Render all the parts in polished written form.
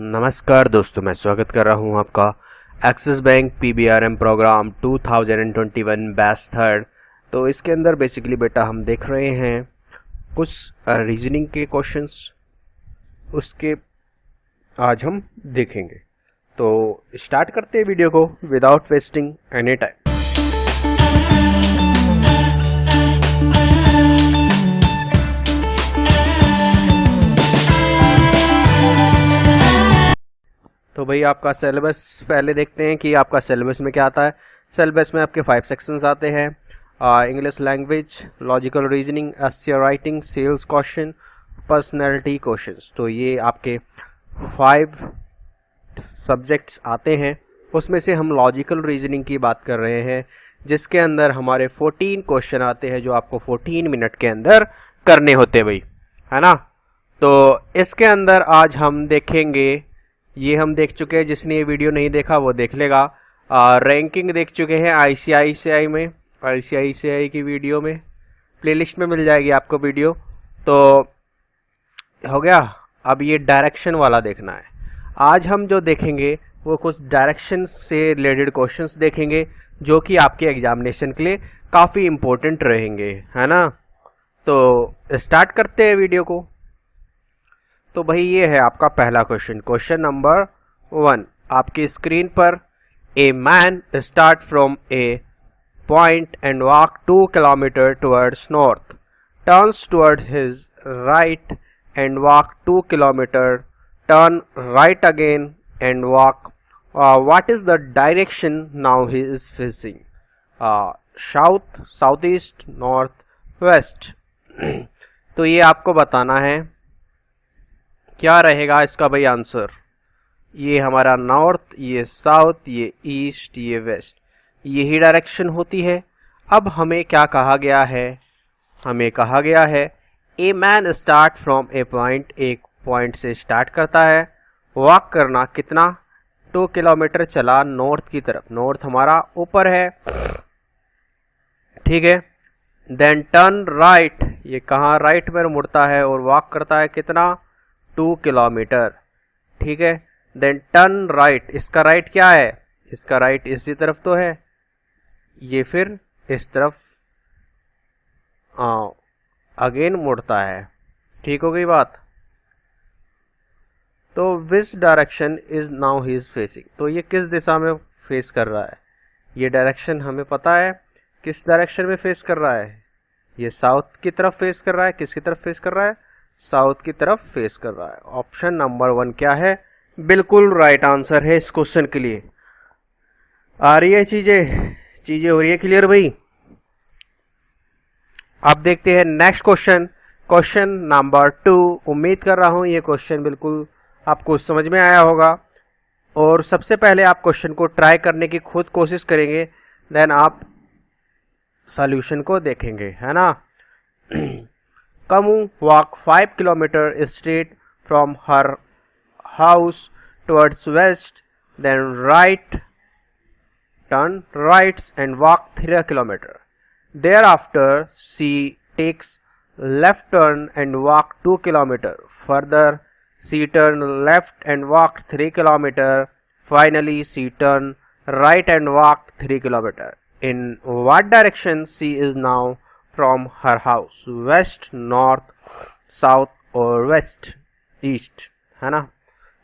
नमस्कार दोस्तों, मैं स्वागत कर रहा हूं आपका Axis Bank PBRM program 2021 batch third. तो इसके अंदर बेसिकली बेटा हम देख रहे हैं कुछ रीजनिंग के क्वेश्चंस, उसके आज हम देखेंगे। तो स्टार्ट करते हैं वीडियो को विदाउट वेस्टिंग एनी टाइम। तो भाई आपका सिलेबस पहले देखते हैं कि आपका सिलेबस में क्या आता है। सिलेबस में आपके 5 सेक्शंस आते हैं। English language, logical reasoning, essay writing, sales question, personality questions. तो ये आपके 5 सब्जेक्ट्स आते हैं। उसमें से हम लॉजिकल रीजनिंग की बात कर रहे हैं, जिसके अंदर हमारे 14 क्वेश्चन आते हैं जो आपको 14 मिनट के अंदर करने होते भाई, है ना। तो इसके अंदर आज हम देखेंगे, ये हम देख चुके हैं, जिसने ये वीडियो नहीं देखा वो देख लेगा। रैंकिंग देख चुके हैं आईसीआईसीआई में, आईसीआईसीआई की वीडियो में प्लेलिस्ट में मिल जाएगी आपको वीडियो। तो हो गया। अब ये डायरेक्शन वाला देखना है। आज हम जो देखेंगे वो कुछ डायरेक्शन से रिलेटेड क्वेश्चंस देखेंगे जो कि आपके एग्जामिनेशन के लिए काफ़ी इम्पोर्टेंट रहेंगे, है ना। तो स्टार्ट करते हैं वीडियो को। तो भाई ये है आपका पहला क्वेश्चन, क्वेश्चन नंबर 1 आपकी स्क्रीन पर। A man start from a point and walk 2 kilometre towards north, turns toward his right and walk 2 kilometre, turn right again and walk. What is the direction now he is facing? South, south east, north, west. तो ये आपको बताना है क्या रहेगा इसका भाई answer. ये हमारा नॉर्थ, ये साउथ, ये ईस्ट, ये वेस्ट, यही डायरेक्शन होती है। अब हमें क्या कहा गया है? हमें कहा गया है ए man start from a point, एक पॉइंट से स्टार्ट करता है, वॉक करना कितना? 2 किलोमीटर चला नॉर्थ की तरफ। नॉर्थ हमारा ऊपर है, ठीक है। देन टर्न राइट, ये कहाँ राइट में मुड़ता है और वॉक करता है कितना? 2 किलोमीटर, ठीक है। देन टर्न राइट, इसका राइट क्या है? इसका राइट इसी तरफ तो है, ये फिर इस तरफ अगेन मुड़ता है, ठीक हो गई बात। तो which direction is now he is facing, तो ये किस दिशा में फेस कर रहा है? ये डायरेक्शन हमें पता है किस डायरेक्शन में फेस कर रहा है। ये साउथ की तरफ फेस कर रहा है। किसकी तरफ फेस कर रहा है? साउथ की तरफ फेस कर रहा है। ऑप्शन नंबर 1 क्या है? बिल्कुल राइट आंसर है इस क्वेश्चन के लिए। आ रही है चीजें हो रही है क्लियर भाई। अब देखते हैं नेक्स्ट क्वेश्चन, क्वेश्चन नंबर 2। उम्मीद कर रहा हूं ये क्वेश्चन बिल्कुल आपको समझ में आया होगा। और सबसे पहले आप क्वेश्चन को ट्राई करने की खुद कोशिश करेंगे, देन आप सॉल्यूशन को देखेंगे, है ना। Kamu walk 5 kilometers straight from her house towards west, then turn right and walk 3 kilometers. Thereafter, she takes left turn and walk 2 kilometers. Further, she turn left and walk 3 kilometers. Finally, she turn right and walk 3 kilometers. In what direction she is now from her house? West, north, south और west, east, है ना।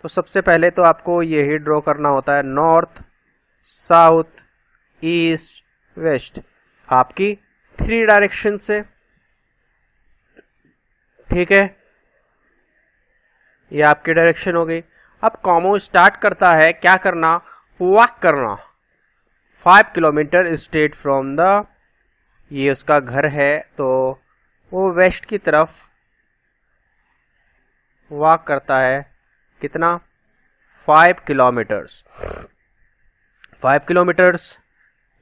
तो सबसे पहले तो आपको यही draw करना होता है, नॉर्थ, साउथ, ईस्ट, वेस्ट, आपकी 3 डायरेक्शन से, ठीक है। ये आपकी डायरेक्शन हो गई। अब कॉमो स्टार्ट करता है क्या करना? वॉक करना 5 किलोमीटर स्ट्रेट फ्रॉम द, ये उसका घर है तो वो वेस्ट की तरफ वॉक करता है कितना? 5 किलोमीटर्स, 5 किलोमीटर्स।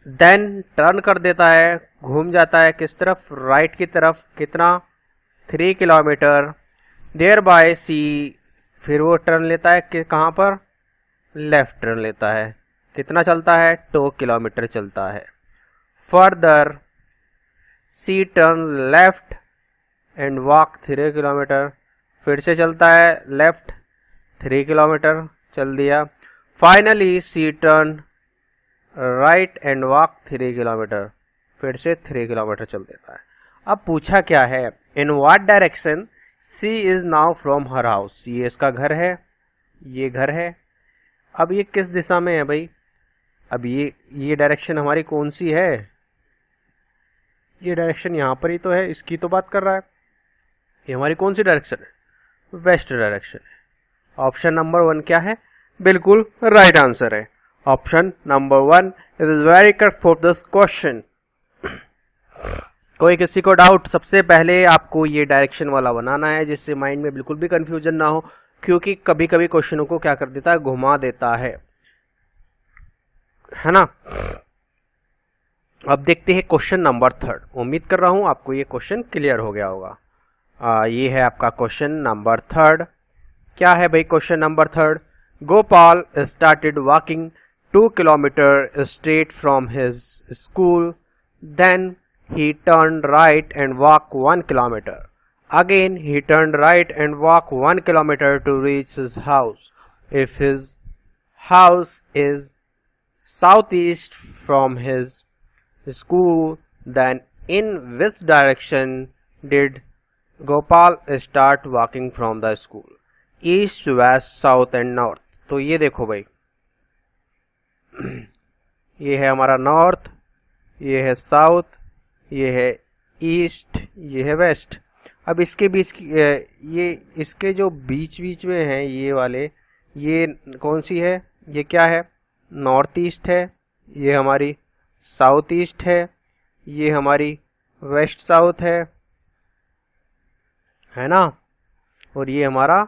देन टर्न कर देता है, घूम जाता है किस तरफ? राइट की तरफ, कितना? 3 किलोमीटर। देयर बाय सी, फिर वो टर्न लेता है कि कहाँ पर? लेफ्ट टर्न लेता है, कितना चलता है? 2 किलोमीटर चलता है। Further she turn left and walk 3 kilometre, फिर से चलता है लेफ्ट 3 किलोमीटर चल दिया। Finally she turn right and walk 3 kilometre, फिर से 3 किलोमीटर चल देता है। अब पूछा क्या है, in what direction she is now from her house. ये इसका घर है, ये घर है। अब ये किस दिशा में है भाई, अब ये डायरेक्शन हमारी कौन सी है, ये डायरेक्शन यहाँ पर ही तो है, इसकी तो बात कर रहा है। ये हमारी कौन सी डायरेक्शन है, वेस्ट डायरेक्शन है। ऑप्शन नंबर 1 क्या है, बिल्कुल राइट आंसर है। Option number 1 is very correct for this question. कोई किसी को डाउट, सबसे पहले आपको ये डायरेक्शन वाला बनाना है जिससे माइंड में बिल्कुल भी कंफ्यूजन ना हो, क्योंकि कभी कभी क्वेश्चनों को क्या कर देता है, घुमा देता है ना। अब देखते हैं क्वेश्चन नंबर 3। उम्मीद कर रहा हूं आपको ये क्वेश्चन क्लियर हो गया होगा। ये है आपका क्वेश्चन नंबर 3। क्या है भाई question number 3, Gopal started walking 2 kilometre straight from his school, then he turned right and walked 1 kilometer. Again he turned right and walked 1 kilometer to reach his house. If his house is southeast from his school, then in which direction did Gopal start walking from the school? East, west, south and north. तो ये देखो भाई, ये है हमारा north, ये है south, ये है ईस्ट, ये है वेस्ट। अब इसके बीच ये इसके जो बीच में हैं ये वाले, ये कौन सी है, ये क्या है, नॉर्थ ईस्ट है, ये हमारी साउथ ईस्ट है, ये हमारी वेस्ट साउथ है ना, और ये हमारा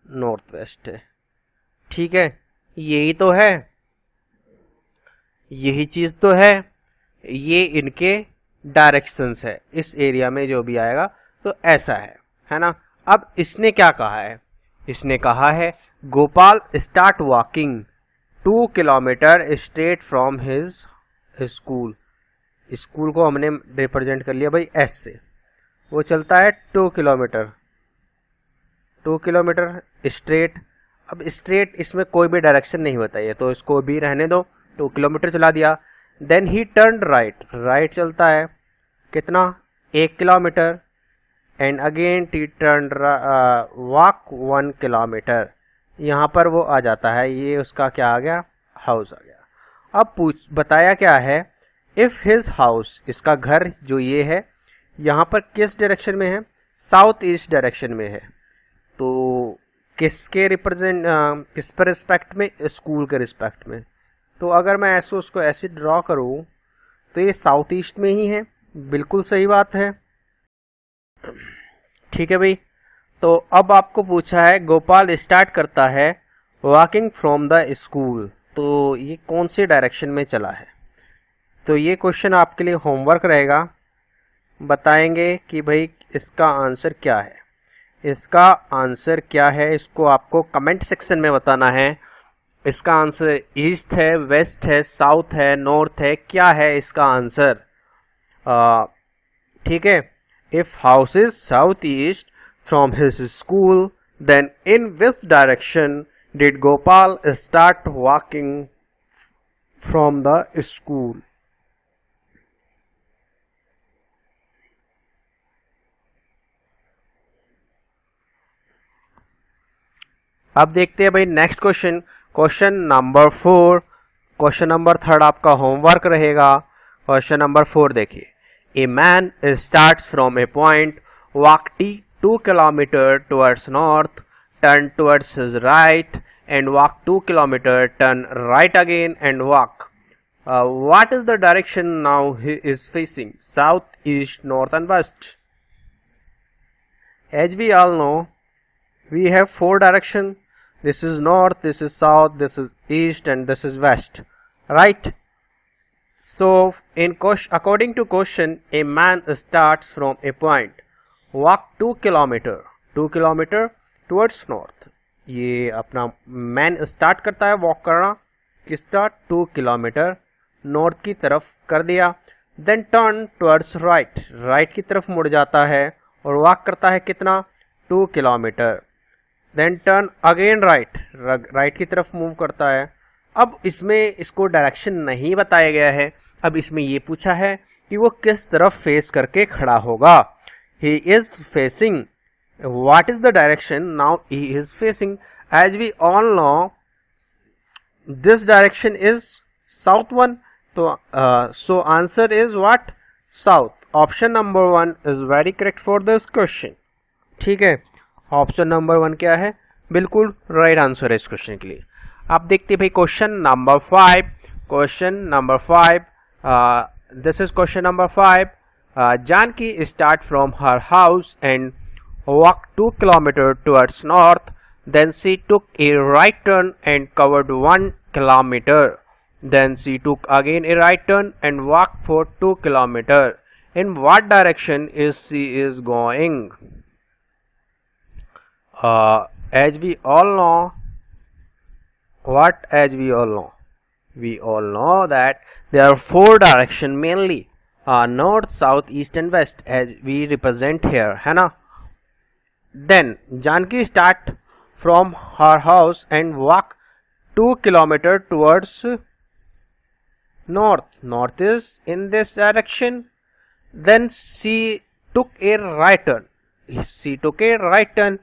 नॉर्थ वेस्ट है। ठीक है, यही तो है, यही चीज तो है, ये इनके डायरेक्शंस है। इस एरिया में जो भी आएगा तो ऐसा है ना। अब इसने क्या कहा है, इसने कहा है Gopal start walking 2 kilometre straight from his school. School को हमने रिप्रेजेंट कर लिया भाई एस से, वो चलता है 2 किलोमीटर, 2 किलोमीटर स्ट्रेट। अब स्ट्रेट इसमें कोई भी डायरेक्शन नहीं बताइए, तो इसको भी रहने दो, 2 किलोमीटर चला दिया। Then he turn right, right चलता है कितना, 1 किलोमीटर, एंड अगेन टी टर्न वॉक 1 किलोमीटर। यहाँ पर वो आ जाता है, ये उसका क्या आ गया, हाउस आ गया। अब बताया क्या है, इफ हिज हाउस, इसका घर जो ये है यहाँ पर किस डायरेक्शन में है, साउथ ईस्ट डायरेक्शन में है। तो किसके किस पर रिस्पेक्ट में, स्कूल के रिस्पेक्ट में। तो अगर मैं ऐसे उसको ऐसे ड्रॉ करूं तो ये साउथ ईस्ट में ही है, बिल्कुल सही बात है। ठीक है भाई, तो अब आपको पूछा है गोपाल स्टार्ट करता है वॉकिंग फ्रॉम द स्कूल, तो ये कौन से डायरेक्शन में चला है। तो ये क्वेश्चन आपके लिए होमवर्क रहेगा, बताएंगे कि भाई इसका आंसर क्या है। इसका आंसर क्या है इसको आपको कमेंट सेक्शन में बताना है। इसका आंसर ईस्ट है, वेस्ट है, साउथ है, नॉर्थ है, क्या है इसका आंसर। ठीक है, if house is south east from his school, then in which direction did Gopal start walking from the school. अब देखते हैं भाई next question, question number 4। Question number 3 आपका होमवर्क रहेगा। क्वेश्चन नंबर 4 देखिए, a man starts from a point, walk 2 kilometre towards north, turn towards his right and walk 2 kilometre, turn right again and walk. What is the direction now he is facing, south, east, north and west. As we all know, we have 4 direction. This is north, this is south, this is east and this is west, right? So according to question, a man starts from a point, walk 2 kilometer towards north. ये अपना man start करता है walk करना, किसका, 2 kilometre north की तरफ कर दिया। देन टर्न टुवर्ड्स राइट की तरफ मुड़ जाता है और वॉक करता है कितना, 2 kilometre. Then turn again right, right की तरफ मूव करता है। अब इसमें इसको डायरेक्शन नहीं बताया गया है, अब इसमें ये पूछा है कि वो किस तरफ फेस करके खड़ा होगा। He is facing, what is the direction now he is facing? As we all know this direction is south one, तो so answer is what? South. Option number 1 is very correct for this question. ठीक है, option number 1 क्या है? बिल्कुल right answer है इस question के लिए। आप देखते हैं भाई question number 5। Question number 5, this is question number 5। Janaki start from her house and walked 2 kilometers towards north. Then she took a right turn and covered 1 kilometer. Then she took again a right turn and walked for 2 kilometers. In what direction is she is going? As we all know, we all know that there are 4 directions mainly, north, south, east and west, as we represent here, है ना? Then Janki start from her house and walk 2 kilometers towards north. North is in this direction. Then she took a right turn. She took a right turn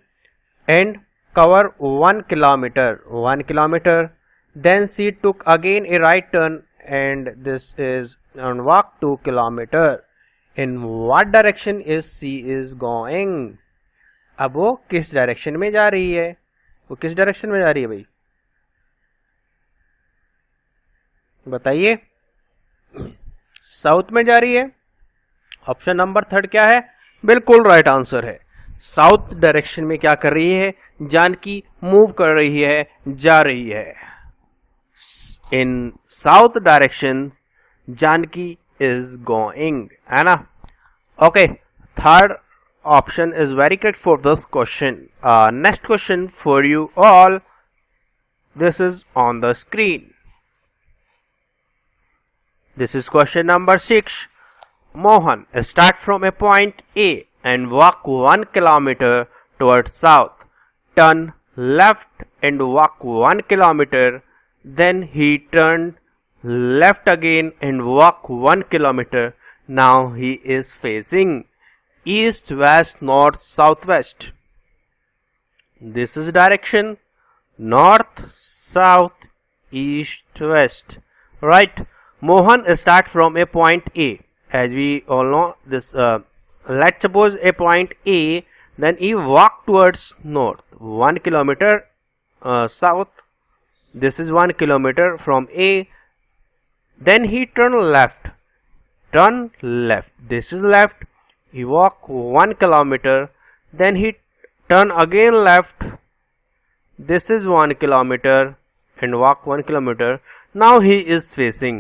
and cover 1 kilometer. 1 kilometer. Then she took again a right turn and this is and walk 2 kilometer. In what direction is she is going? अब वो किस direction में जा रही है? वो किस direction में जा रही है भाई, बताइए? साउथ में जा रही है। ऑप्शन नंबर 3 क्या है? बिल्कुल राइट आंसर है। साउथ डायरेक्शन में क्या कर रही है? जानकी मूव कर रही है, जा रही है। In south direction Janaki is going, है ना? Okay, third option is very correct for this question. Next question for you all. This is on the screen. This is question number 6. Mohan start from a point A and walk 1 kilometer towards south. Turn left and walk 1 kilometer. Then he turned left again and walk 1 kilometer. Now he is facing east, west, north, southwest. This is direction north, south, east, west. Right? Mohan start from a point A. As we all know this, let's suppose a point A. Then he walk towards north 1 kilometer, south. This is 1 kilometer from A. Then he turn left. Turn left. This is left. He walk 1 kilometer, then he turn again left. This is 1 kilometer and walk 1 kilometer. Now he is facing.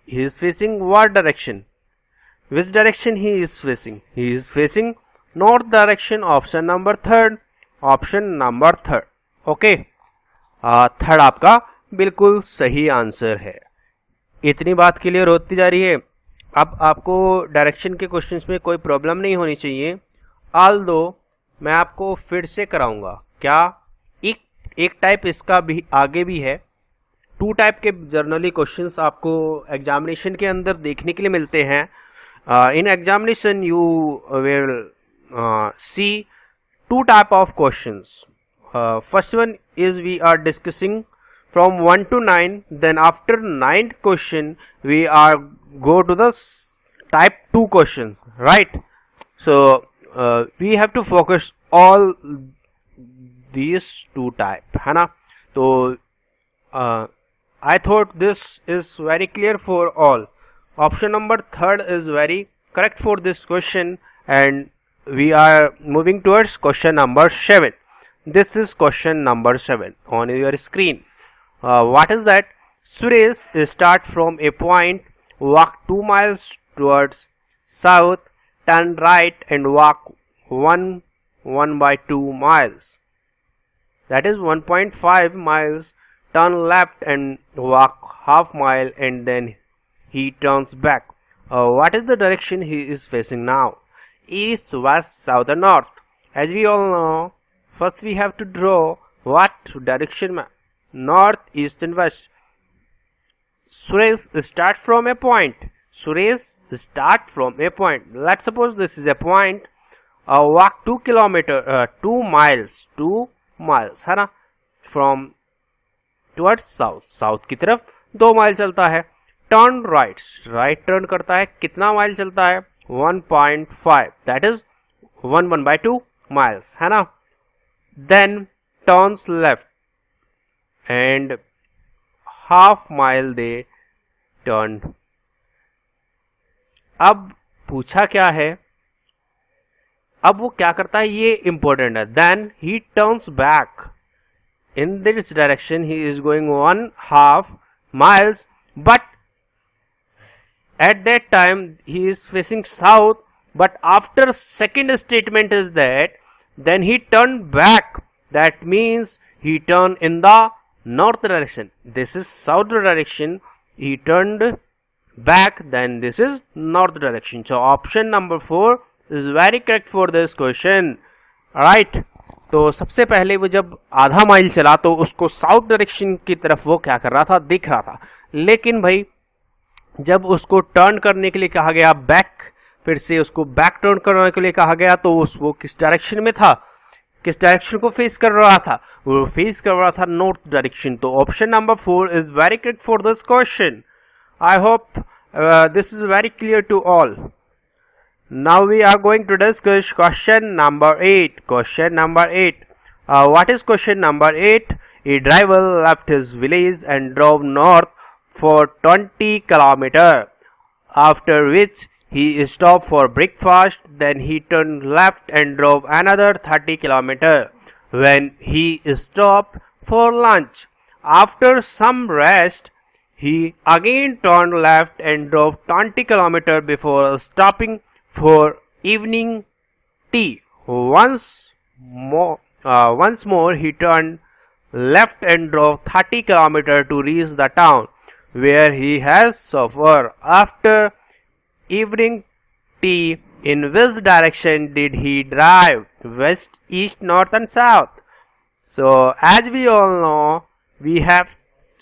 He is facing what direction? Which direction he is facing? He is facing north direction. Option number 3. Option number 3. Okay. Third आपका बिल्कुल सही answer है। इतनी बात clear होती जा रही है। अब आपको डायरेक्शन के क्वेश्चंस में कोई प्रॉब्लम नहीं होनी चाहिए। ऑल्दो मैं आपको फिर से कराऊंगा। क्या एक टाइप इसका भी आगे भी है। 2 टाइप के जर्नली क्वेश्चंस आपको एग्जामिनेशन के अंदर देखने के लिए मिलते हैं। In examination you will see 2 type of questions. First one is we are discussing from 1 to 9, then after 9th question we are go to the type 2 questions, right? So we have to focus all these 2 type, है ना? तो I thought this is very clear for all. Option number 3 is very correct for this question, and we are moving towards question number 7. This is question number 7 on your screen. What is that? Suresh start from a point, walk 2 miles towards south, turn right and walk 1/2 miles. That is 1.5 miles. Turn left and walk half mile and then he turns back. What is the direction he is facing now? East, west, south and north. As we all know, first we have to draw what direction map, north, east and west. Suresh start from a point. Suresh start from a point. Let's suppose this is a point. Walk 2 miles है ना, from towards south की तरफ 2 mile चलता है. Turn right turn करता है, कितना mile चलता है 1.5, दैट इज 1/2 माइल्स है ना. Then turns left and half mile they turn. अब पूछा क्या है, अब वो क्या करता है ये इंपॉर्टेंट है. Then he turns back in this direction. He is going 1/2 miles, but at that time he is facing south, but after second statement is that then he turned back, that means he turned in the north direction. This is south direction, he turned back, then this is north direction. So option number 4 is very correct for this question. Alright, तो सबसे पहले वो जब आधा mile चला तो उसको south direction की तरफ वो क्या कर रहा था, दिख रहा था. लेकिन भाई जब उसको टर्न करने के लिए कहा गया बैक, फिर से उसको बैक टर्न करने के लिए कहा गया, तो वो किस डायरेक्शन में था, किस डायरेक्शन को फेस कर रहा था, वो फेस कर रहा था नॉर्थ डायरेक्शन. तो option number 4 is very correct for this question. I hope this is very clear to all. Now we are going to discuss question number 8. Question number 8. What is question number 8? A driver left his village and drove north for 20 kilometers. After which he stopped for breakfast. Then he turned left and drove another 30 kilometers. When he stopped for lunch. After some rest, he again turned left and drove 20 kilometers before stopping for evening tea. Once more he turned left and drove 30 kilometers to reach the town where he has supper. After evening tea, in which direction did he drive? West, east, north and south. So as we all know, we have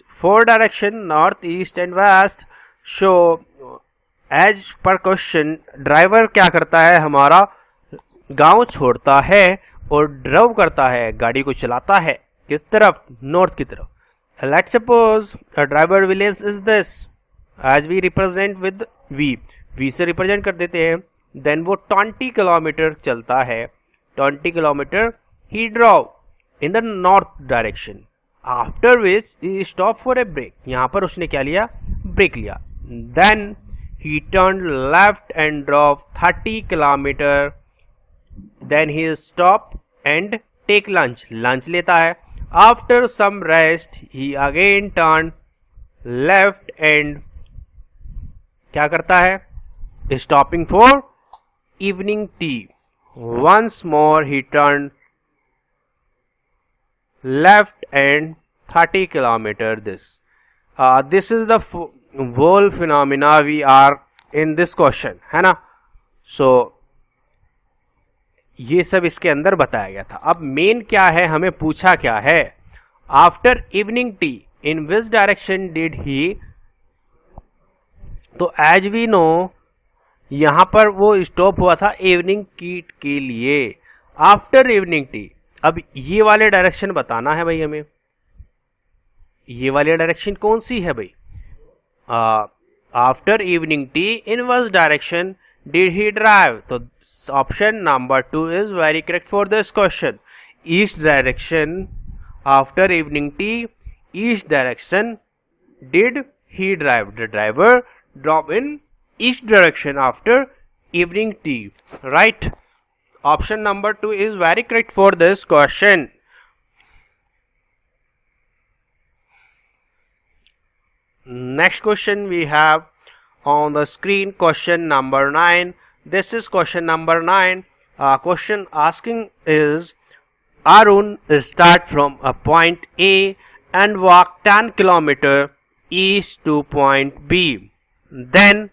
4 directions, north, east and west. So as per question driver क्या करता है, हमारा गांव छोड़ता है और drive करता है, गाड़ी को चलाता है किस तरफ, नॉर्थ की तरफ. Let's suppose driver village is this, as we represent with we say represent कर देते हैं. देन वो 20 किलोमीटर चलता है, 20 kilometre he drive in the north direction. After which he stop for a break, यहाँ पर उसने क्या लिया, ब्रेक लिया. Then he turned left and drove 30 kilometers. Then he stopped and take lunch लेता है. After some rest, he again turned left and क्या करता है, stopping for evening tea. Once more he turned left and 30 kilometers. This is the whole phenomena we are in this question, है ना. So ये सब इसके अंदर बताया गया था. अब मेन क्या है, हमें पूछा क्या है, after evening tea in which direction did ही. तो एज वी नो यहां पर वो स्टॉप हुआ था इवनिंग टी के लिए, आफ्टर इवनिंग टी. अब ये वाले डायरेक्शन बताना है भाई हमें, ये वाली डायरेक्शन कौन सी है भाई. After evening tea in which direction did he drive. तो option number 2 is very correct for this question. East direction after evening tea, east direction did he drive. The driver drop in east direction after evening tea. Right, option number 2 is very correct for this question. Next question we have on the screen, question number 9. This is question number 9. Question asking is, Arun start from a point A and walk 10 kilometers east to point B. Then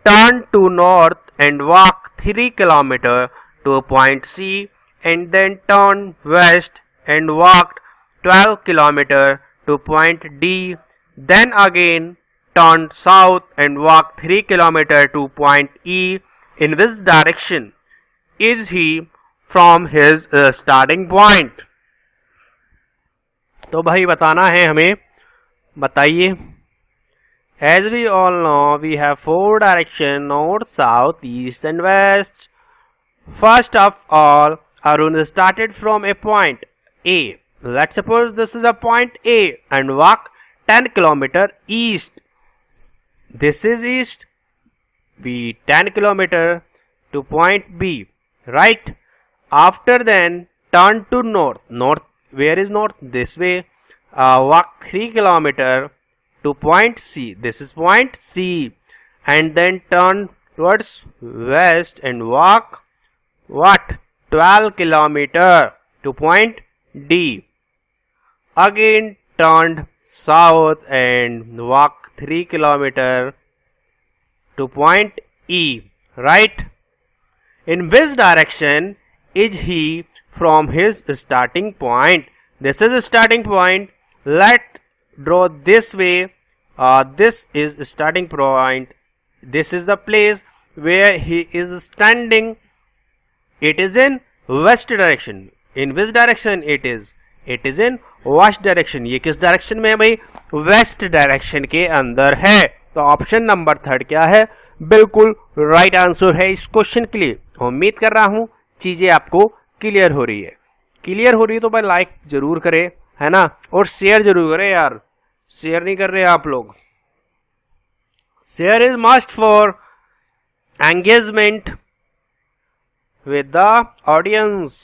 turn to north and walk 3 kilometers to point C and then turned west and walked 12 kilometers to point D, then again turned south and walked 3 kilometers to point E. In which direction is he from his starting point? तो भाई बताना है हमें, बताइए. As we all know, we have 4 directions: north, south, east and west. First of all, Arun started from a point A. Let's suppose this is a point A and walk 10 kilometers east. This is east. Be 10 kilometers to point B, right? After then, turn to north. North, where is north? This way. Walk 3 kilometers to point C. This is point C. And then turn towards west and walk what? 12 kilometers to point D. Again turned south and walk 3 kilometers to point E, right? In which direction is he from his starting point? This is a starting point. Let's draw this way. This is starting point. This is the place where he is standing. It is in west direction. In which direction it is? It is in west direction. ये किस direction में है भाई? West direction के अंदर है. तो option number 3 क्या है? बिल्कुल राइट आंसर है इस क्वेश्चन के लिए. उम्मीद कर रहा हूं चीजें आपको क्लियर हो रही है. क्लियर हो रही है तो भाई लाइक जरूर करें, है ना, और शेयर जरूर करें यार. शेयर नहीं कर रहे आप लोग. Share is must for engagement with the audience.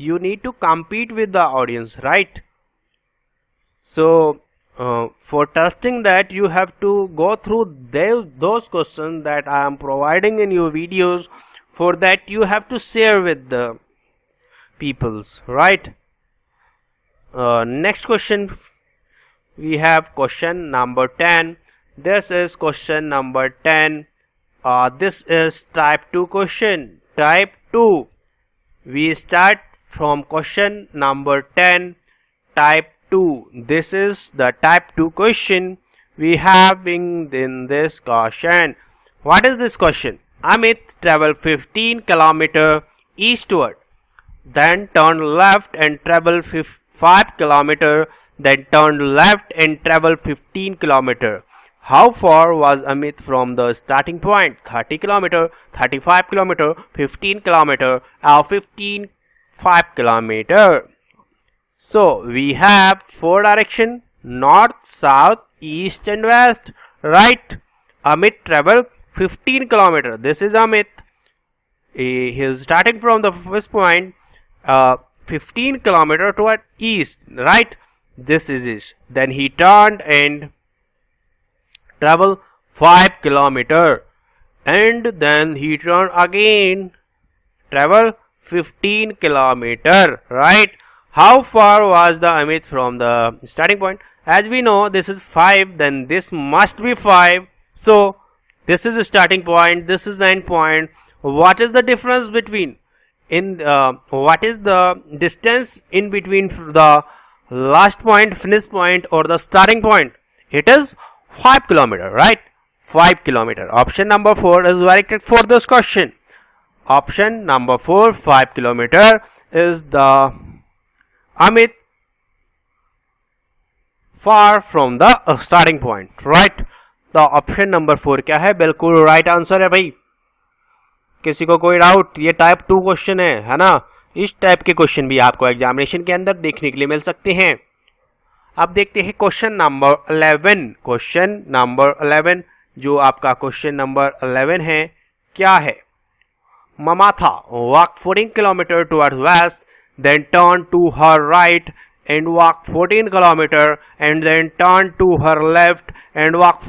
You need to compete with the audience, right? So for testing that, you have to go through those questions that I am providing in your videos. For that you have to share with the peoples, right? Next question, we have question number 10. This is question number 10. This is type 2 question. Type 2. We start from question number 10. Type 2. This is the type 2 question we have in this question. What is this question? Amit traveled 15 kilometers eastward, then turned left and traveled 5 kilometers, then turned left and traveled 15 kilometers. How far was Amit from the starting point? 30 kilometers, 35 kilometers, 15 kilometers, or 5 kilometers. So we have 4 directions: north, south, east and west, right? Amit traveled 15 kilometers. This is Amit. He is starting from the first point, 15 kilometers toward east, right? This is it. Then he turned and travel 5 kilometers, and then he turned again, travel 15 kilometers, right? How far was the Amit from the starting point? As we know, this is 5, then this must be 5. So this is the starting point, this is the end point. What is the difference between what is the distance in between the last point, finish point, or the starting point? It is 5 kilometers, right? 5 kilometers. Option number 4 is very correct for this question. Option number 4, 5 kilometers is the Amit far from the starting point, right? तो option number 4 क्या है? बिल्कुल right answer है भाई. किसी को कोई doubt? ये टाइप 2 क्वेश्चन है ना? इस टाइप के क्वेश्चन भी आपको एग्जामिनेशन के अंदर देखने के लिए मिल सकते हैं. अब देखते हैं क्वेश्चन नंबर 11. क्वेश्चन नंबर 11, जो आपका क्वेश्चन नंबर 11 है, क्या है? Mamatha walked 14 kilometers towards west, then turned to her right and walked 14 kilometers, and then turned to her left and walked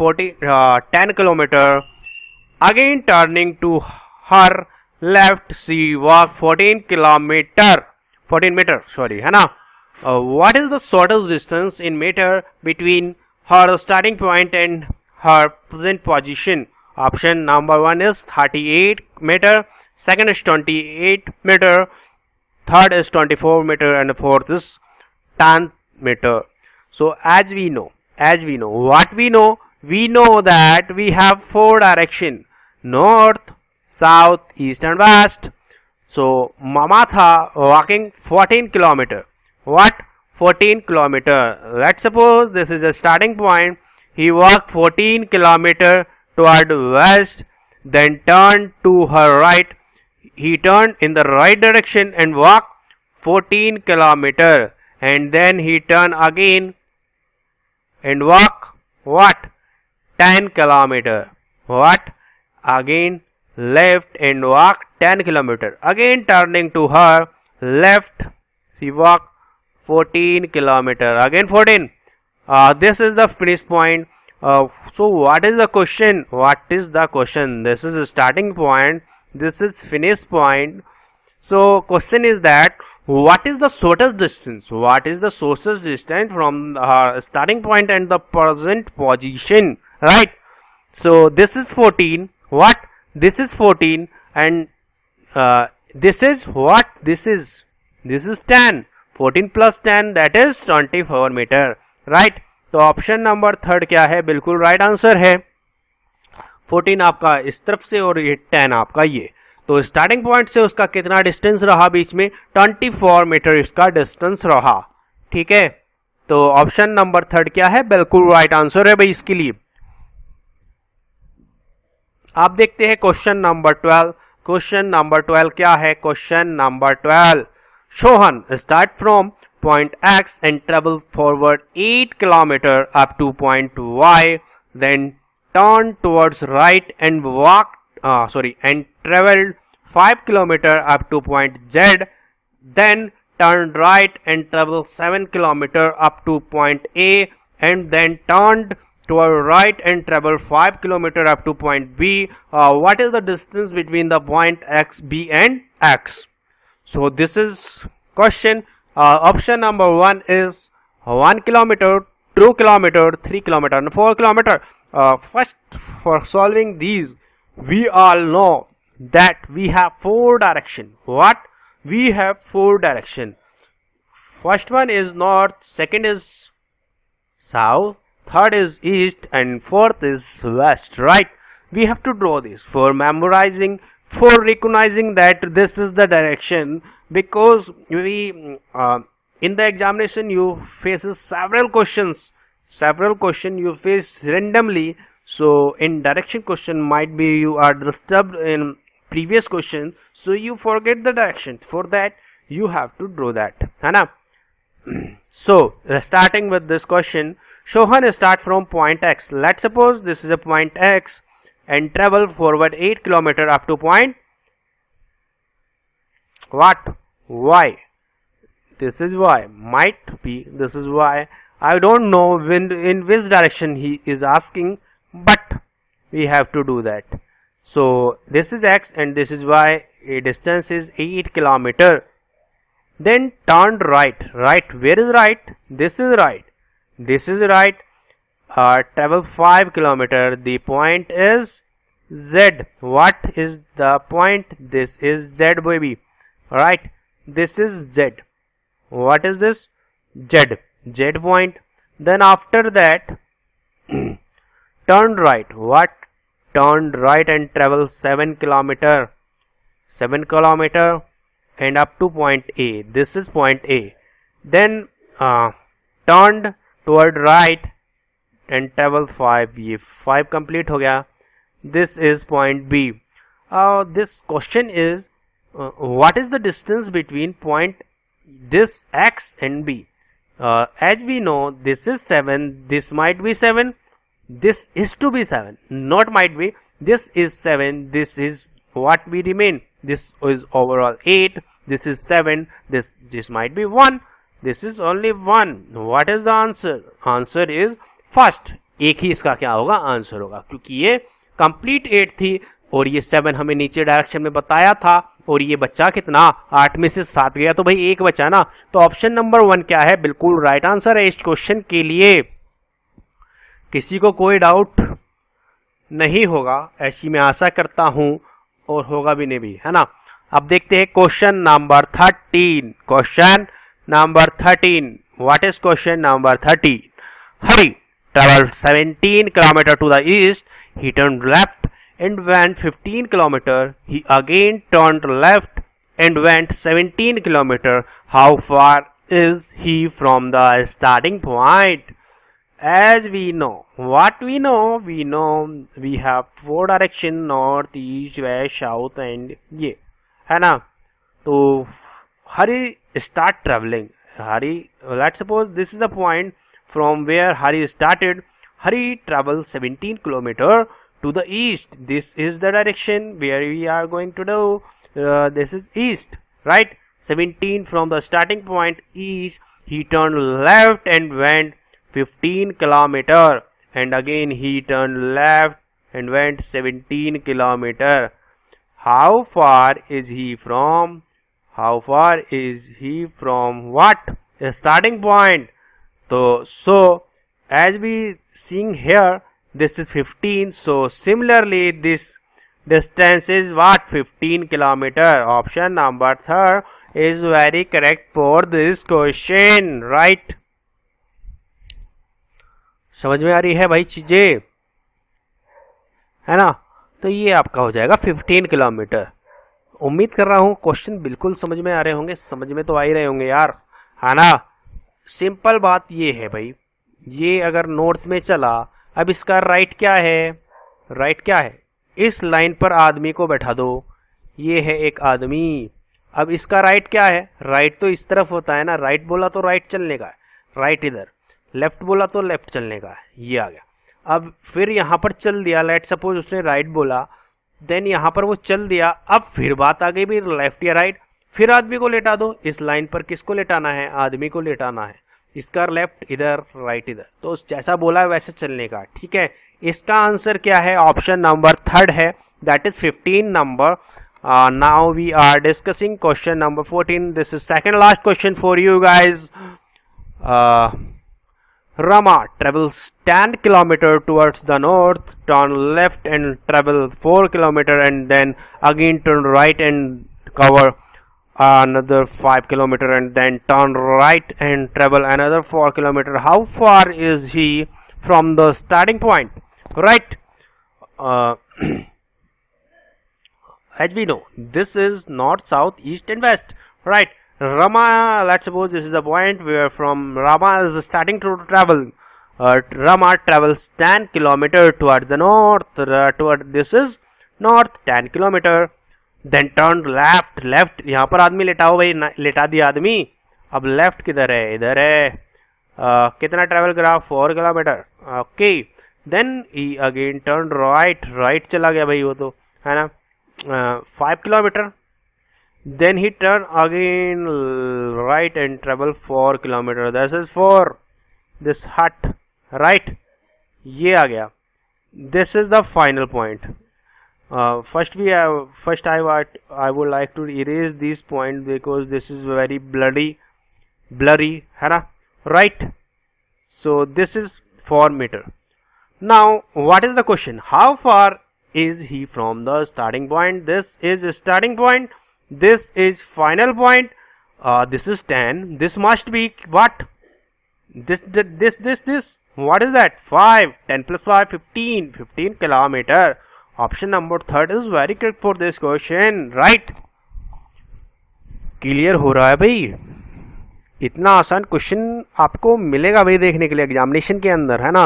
10 kilometers. Again turning to her left, she walked 14 meters, sorry, है ना? What is the shortest distance in meter between her starting point and her present position? Option number 1 is 38 meter, second is 28 meter, third is 24 meter, and the fourth is 10 meter. So as we know, what we know that we have four direction: north, south, east and west. So Mama tha walking 14 kilometer. What? 14 kilometer. Let's suppose this is a starting point. He walked 14 kilometer toward west, then turned to her right. He turned in the right direction and walked 14 kilometer, and then he turned again and walk what? 10 kilometer. What? Again left and walk 10 kilometer. Again turning to her left, she walk 14 kilometer. Again 14. This is the finish point. So what is the question? This is the starting point. This is finish point. So question is that what is the shortest distance? What is the shortest distance from starting point and the present position? Right. So this is 14. What? This is 14, and this is what? This is 10. 14 plus 10, that is 24 meter. Right. तो option number third क्या है? बिल्कुल right answer है. 14 आपका इस तरफ से और ये 10 आपका ये. तो स्टार्टिंग पॉइंट से उसका कितना डिस्टेंस रहा बीच में? 24 मीटर इसका डिस्टेंस रहा. ठीक है. तो ऑप्शन नंबर थर्ड क्या है? बिल्कुल राइट आंसर है भाई इसके लिए. आप देखते हैं क्वेश्चन नंबर 12. क्वेश्चन नंबर 12 क्या है? Question number 12. Sohan start from point X and travel forward 8 km up to point Y, then turn towards right and and traveled 5 km up to point Z, then turn right and travel 7 km up to point A, and then turned toward right and travel 5 km up to point B. What is the distance between the point X, B and X? So this is question. Option number 1 is 1 kilometer, 2 kilometer, 3 kilometer and 4 kilometer. First, for solving these, we all know that we have 4 direction. What? We have 4 direction. First one is north, second is south, third is east, and fourth is west. Right? We have to draw this for memorizing, for recognizing that this is the direction, because we in the examination you faces several questions you face randomly. So in direction question might be you are disturbed in previous question, so you forget the direction. For that you have to draw that, है ना. So starting with this question, Sohan start from point X. Let's suppose this is a point X and travel forward 8 km up to point what? Y. This is Y. Might be this is Y. I don't know in which direction he is asking, but we have to do that. So this is X and this is Y. A distance is 8 km. Then turn right. Right. Where is right? This is right. This is right. Travel 5 km. The point is Z. What is the point? This is Z, baby. Right. This is Z. What is this? Z. Z point. Then after that, turn right. What? Turn right and travel 7 km. 7 km and up to point A. This is point A. Then turned toward right and travel 5. ये 5 complete हो गया. This is point B. This question is what is the distance between point this X and B? As we know, this is 7. This might be 7. This is to be 7. Not might be. This is 7. This is what we remain. This is overall 8. This is 7. This might be 1. This is only 1. What is the answer? Answer is first. एक ही इसका क्या होगा? Answer होगा, क्योंकि ये complete 8 थी और ये 7 हमें नीचे डायरेक्शन में बताया था, और ये बच्चा कितना 8 में से 7 गया, तो भाई एक बचा ना. तो ऑप्शन नंबर 1 क्या है? बिल्कुल राइट आंसर है इस क्वेश्चन के लिए. किसी को कोई डाउट नहीं होगा ऐसी मैं आशा करता हूं, और होगा भी नहीं भी, है ना. अब देखते हैं question number 13. Question number 13. What is question number 13? Hari traveled 17 km to the east. He turned left and went 15 km. He again turned left and went 17 km. How far is he from the starting point? As we know, what we know we have four direction: north, east, west, south and ये है ना. तो Hari start traveling. Hari, let's suppose this is the point from where Hari started. Hari traveled 17 km to the east. This is the direction where we are going to do. This is east, right? 17 from the starting point east. He turned left and went 15 km, and again he turned left and went 17 km. How far is he from? How far is he from what? A starting point. So as we seeing here, this is 15. So similarly, this distance is what? 15 km. Option number 3 is very correct for this question, right? समझ में आ रही है भाई चीजें, है ना. तो ये आपका हो जाएगा 15 किलोमीटर. उम्मीद कर रहा हूँ क्वेश्चन बिल्कुल समझ में आ रहे होंगे. समझ में तो आ ही रहे होंगे यार, है ना. सिंपल बात ये है भाई, ये अगर नॉर्थ में चला, अब इसका राइट क्या है? राइट क्या है? इस लाइन पर आदमी को बैठा दो. ये है एक आदमी. अब इसका राइट क्या है? राइट तो इस तरफ होता है ना. राइट बोला तो राइट चलने का है, राइट इधर. लेफ्ट बोला तो लेफ्ट चलने का है. ये आ गया. अब फिर यहाँ पर चल दिया. लेट सपोज उसने राइट बोला, देन यहाँ पर वो चल दिया. अब फिर बात आ गई भी लेफ्ट या राइट. फिर आदमी को लेटा दो. इस लाइन पर किसको लेटाना है? आदमी को लेटाना है. इसका लेफ्ट इधर, राइट इधर. तो जैसा बोला है वैसे चलने का. ठीक है. इसका आंसर क्या है? ऑप्शन नंबर 3 है, that is 15 number. Now we are discussing question number 14. This is second last question for you guys. Rama travels 10 km towards the north, turn left and travel 4 km, and then again turn right and cover another 5 km, and then turn right and travel another 4 km. How far is he from the starting point? Right? As we know, this is north, south, east and west. Right? Rama, let's suppose this is the point where from Rama is starting to travel. Rama travels 10 km towards the north. This is north, 10 km. Then turn left. Left, यहाँ पर आदमी लेटाओ भाई, लेटा दिया आदमी. अब left किधर है? इधर है. कितना ट्रेवल करा? 4 kilometre. Okay. Then he again turn right. Right चला गया भाई वो तो, है ना. 5 kilometre. Then he turn again right and travel 4 km. This is 4. This hut, right? ये आ गया. This is the final point. First I would like to erase this point because this is very blurry, है ना? Right? So this is 4 meter. Now what is the question? How far is he from the starting point? This is starting point. This is final point. This is 10. This must be what? This. What is that? 5. 10 plus 5, 15. 15 kilometer. Option number 3 is very correct for this question. Right? Clear हो रहा है भाई? इतना आसान question आपको मिलेगा भाई देखने के लिए एग्जामिनेशन के अंदर, है ना.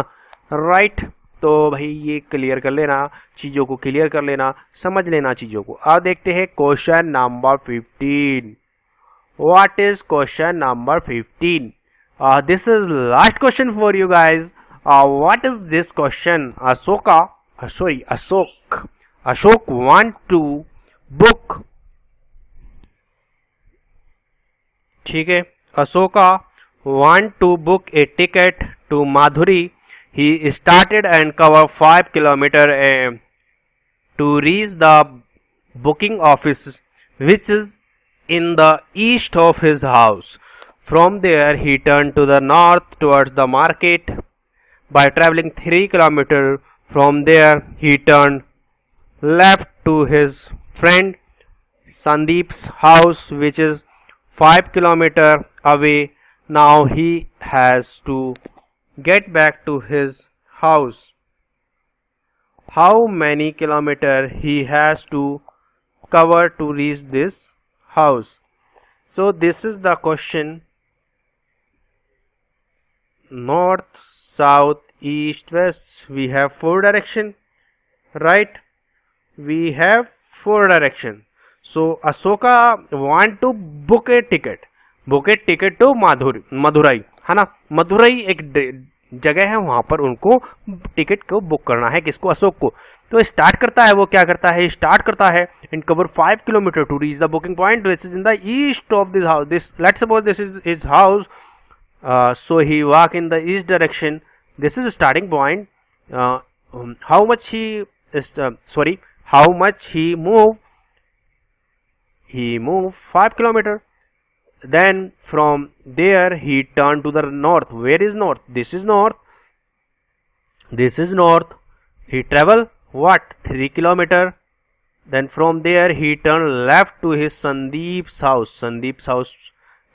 राइट? तो भाई ये क्लियर कर लेना, चीज़ों को क्लियर कर लेना, समझ लेना चीज़ों को. अब देखते हैं question number 15. What is question number 15? This is last question for you guys. What is this question? Ashok want to book. ठीक है. Ashoka want to book a ticket to Madhuri. He started and covered 5 km to reach the booking office, which is in the east of his house. From there, he turned to the north towards the market. By traveling 3 km from there, he turned left to his friend Sandeep's house, which is 5 kilometers away. Now he has to get back to his house. How many kilometers he has to cover to reach this house? So this is the question. North, south, east, west. We have 4 direction, right? We have 4 direction. So Ashoka want to book a ticket to Madurai, है ना. मदुरई एक जगह है, वहां पर उनको ticket को book करना है. किसको? अशोक को. तो स्टार्ट करता है, वो क्या करता है, स्टार्ट करता है and cover 5 kilometre to reach the booking point which is in the east of this house. This let's suppose this is his house. So he walk in the east direction. This is a starting point. How much he is how much he move? He moved 5 kilometer. Then from there he turned to the north. Where is north? This is north. This is north. He travel what? 3 kilometer. Then from there he turned left to his Sandeep's house. Sandeep's house.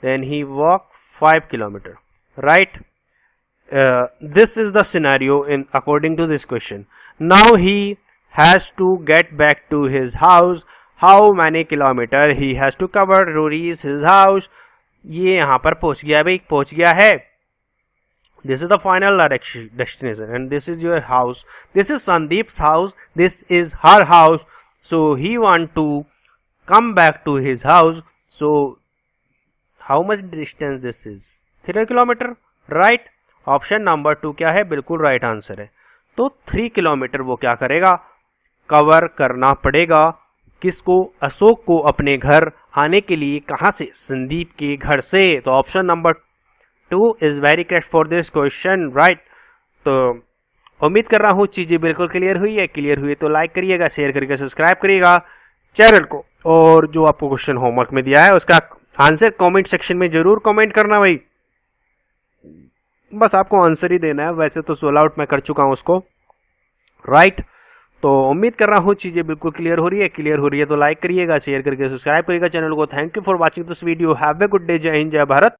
Then he walked 5 kilometer. Right? This is the scenario in according to this question. Now he has to get back to his house. How many kilometer he has to cover to reach his house? ये यहाँ पर पहुंच गया भाई, पहुंच गया है. This is the final destination and this is your house. This is Sandeep's house. This is her house. So he want to come back to his house. So how much distance this is? 3 kilometre, right. Option number 2 क्या है? बिल्कुल right answer है. तो 3 kilometre वो क्या करेगा? Cover करना पड़ेगा. किसको? अशोक को अपने घर आने के लिए. कहां से? संदीप के घर से. तो option number 2 is very correct for this question, right. तो उम्मीद कर रहा हूं चीजें बिल्कुल क्लियर हुई है. क्लियर हुई तो लाइक करिएगा, शेयर करिएगा, सब्सक्राइब करिएगा चैनल को. और जो आपको क्वेश्चन होमवर्क में दिया है उसका आंसर कमेंट सेक्शन में जरूर कमेंट करना भाई. बस आपको आंसर ही देना है. वैसे तो सोल आउट मैं कर चुका हूं उसको, राइट. तो उम्मीद कर रहा हूं चीजें बिल्कुल क्लियर हो रही है. क्लियर हो रही है तो लाइक करिएगा, शेयर करके सब्सक्राइब करिएगा चैनल को. Thank you for watching this video. Have a good day. जय हिंद, जय भारत.